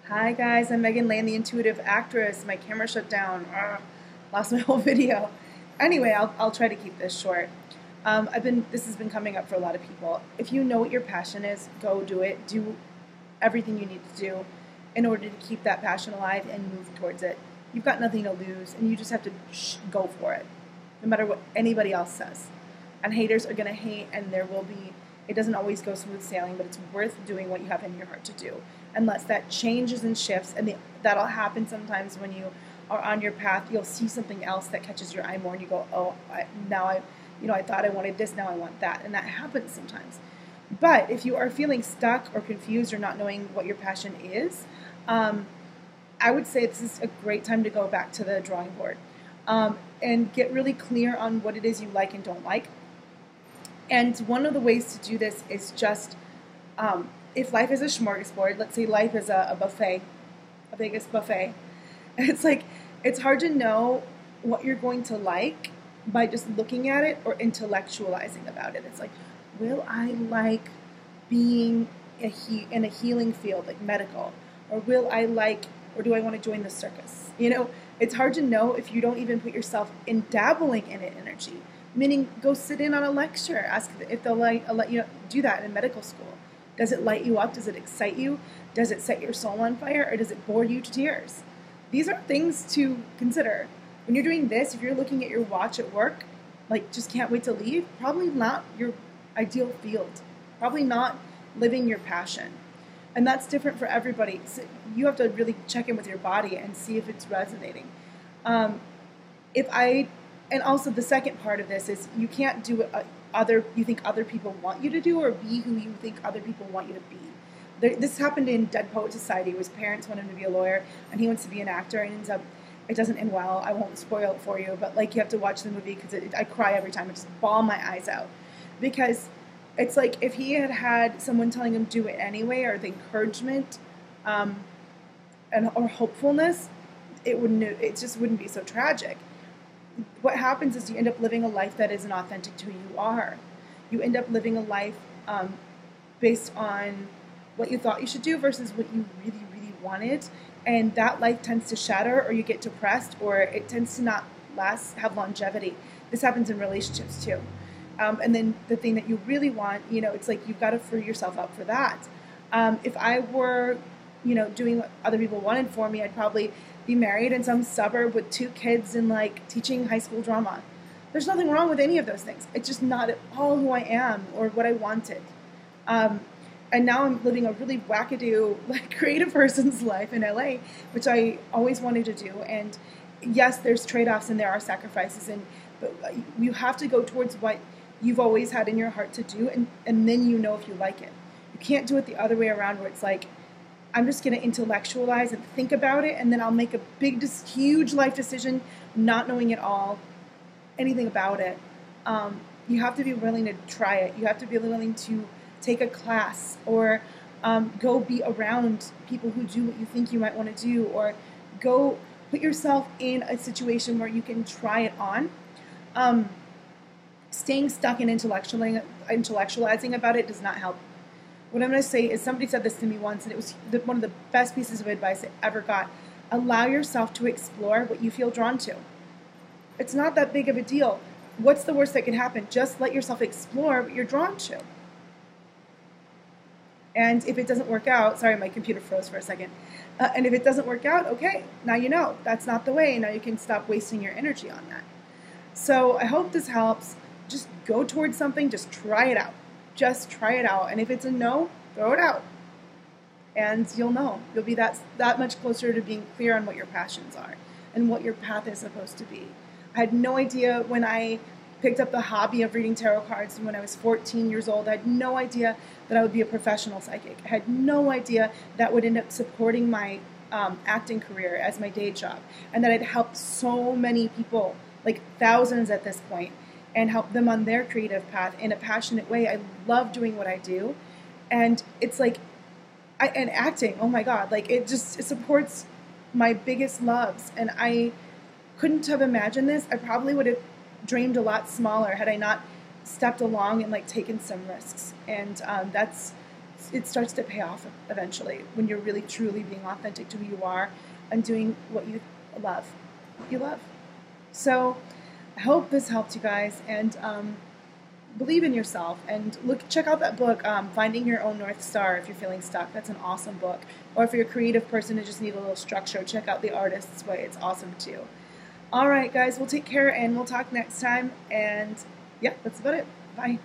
Hi guys, I'm Megan Lane, the intuitive actress. My camera shut down. Ugh, lost my whole video. Anyway, I'll try to keep this short. This has been coming up for a lot of people. If you know what your passion is, go do it. Do everything you need to do in order to keep that passion alive and move towards it. You've got nothing to lose, and you just have to go for it, no matter what anybody else says. And haters are gonna hate, and there will be. It doesn't always go smooth sailing, but it's worth doing what you have in your heart to do. Unless that changes and shifts, and that'll happen sometimes when you are on your path. You'll see something else that catches your eye more, and you go, "Oh, I thought I wanted this, now I want that," and that happens sometimes. But if you are feeling stuck or confused or not knowing what your passion is, I would say this is a great time to go back to the drawing board and get really clear on what it is you like and don't like. And one of the ways to do this is just, if life is a smorgasbord, let's say life is a buffet, a Vegas buffet, it's hard to know what you're going to like by just looking at it or intellectualizing about it. It's like, will I like being in a healing field, like medical? Or will I like, or do I want to join the circus? It's hard to know if you don't even put yourself in dabbling in it energy. Meaning, go sit in on a lecture. Ask if they'll let you do that in medical school. Does it light you up? Does it excite you? Does it set your soul on fire? Or does it bore you to tears? These are things to consider. When you're doing this, if you're looking at your watch at work, like just can't wait to leave, probably not your ideal field. Probably not living your passion. And that's different for everybody. So you have to really check in with your body and see if it's resonating. And also the second part of this is you can't do what you think other people want you to do, or be who you think other people want you to be. This happened in Dead Poet Society. His parents want him to be a lawyer, and he wants to be an actor, and it doesn't end well. I won't spoil it for you, but you have to watch the movie because I cry every time. I just bawl my eyes out because it's like if he had someone telling him do it anyway, or the encouragement or hopefulness, it just wouldn't be so tragic. What happens is you end up living a life that isn't authentic to who you are. You end up living a life based on what you thought you should do versus what you really, really wanted. And that life tends to shatter, or you get depressed, or it tends to not have longevity. This happens in relationships too. And then the thing that you really want, it's like you've got to free yourself up for that. If I were, doing what other people wanted for me, I'd probably be married in some suburb with 2 kids and teaching high school drama. There's nothing wrong with any of those things. It's just not at all who I am or what I wanted. And now I'm living a really wackadoo, creative person's life in LA, which I always wanted to do. And yes, there's trade-offs and there are sacrifices, but you have to go towards what you've always had in your heart to do, and then you know if you like it. You can't do it the other way around where it's like, I'm just going to intellectualize and think about it, and then I'll make a huge life decision not knowing at all anything about it. You have to be willing to try it. You have to be willing to take a class, or go be around people who do what you think you might want to do, or go put yourself in a situation where you can try it on. Staying stuck and intellectualizing about it does not help. What I'm going to say is, somebody said this to me once, and it was one of the best pieces of advice I ever got. Allow yourself to explore what you feel drawn to. It's not that big of a deal. What's the worst that can happen? Just let yourself explore what you're drawn to. And if it doesn't work out, sorry, my computer froze for a second. And if it doesn't work out, okay, now you know. That's not the way. Now you can stop wasting your energy on that. So I hope this helps. Just go towards something. Just try it out. Just try it out. And if it's a no, throw it out. And you'll know. You'll be that much closer to being clear on what your passions are and what your path is supposed to be. I had no idea when I picked up the hobby of reading tarot cards when I was 14 years old. I had no idea that I would be a professional psychic. I had no idea that would end up supporting my acting career as my day job, and that I'd help so many people, thousands at this point, and help them on their creative path in a passionate way. I love doing what I do, and it's and acting, oh my God, it supports my biggest loves, and I couldn't have imagined this. I probably would have dreamed a lot smaller had I not stepped along and taken some risks. And that's it starts to pay off eventually when you're really truly being authentic to who you are and doing what you love. So I hope this helped you guys, and believe in yourself, and check out that book, Finding Your Own North Star, if you're feeling stuck. That's an awesome book. Or if you're a creative person and just need a little structure, check out The Artist's Way. It's awesome too. All right, guys, we'll take care, and we'll talk next time. And yeah, that's about it. Bye.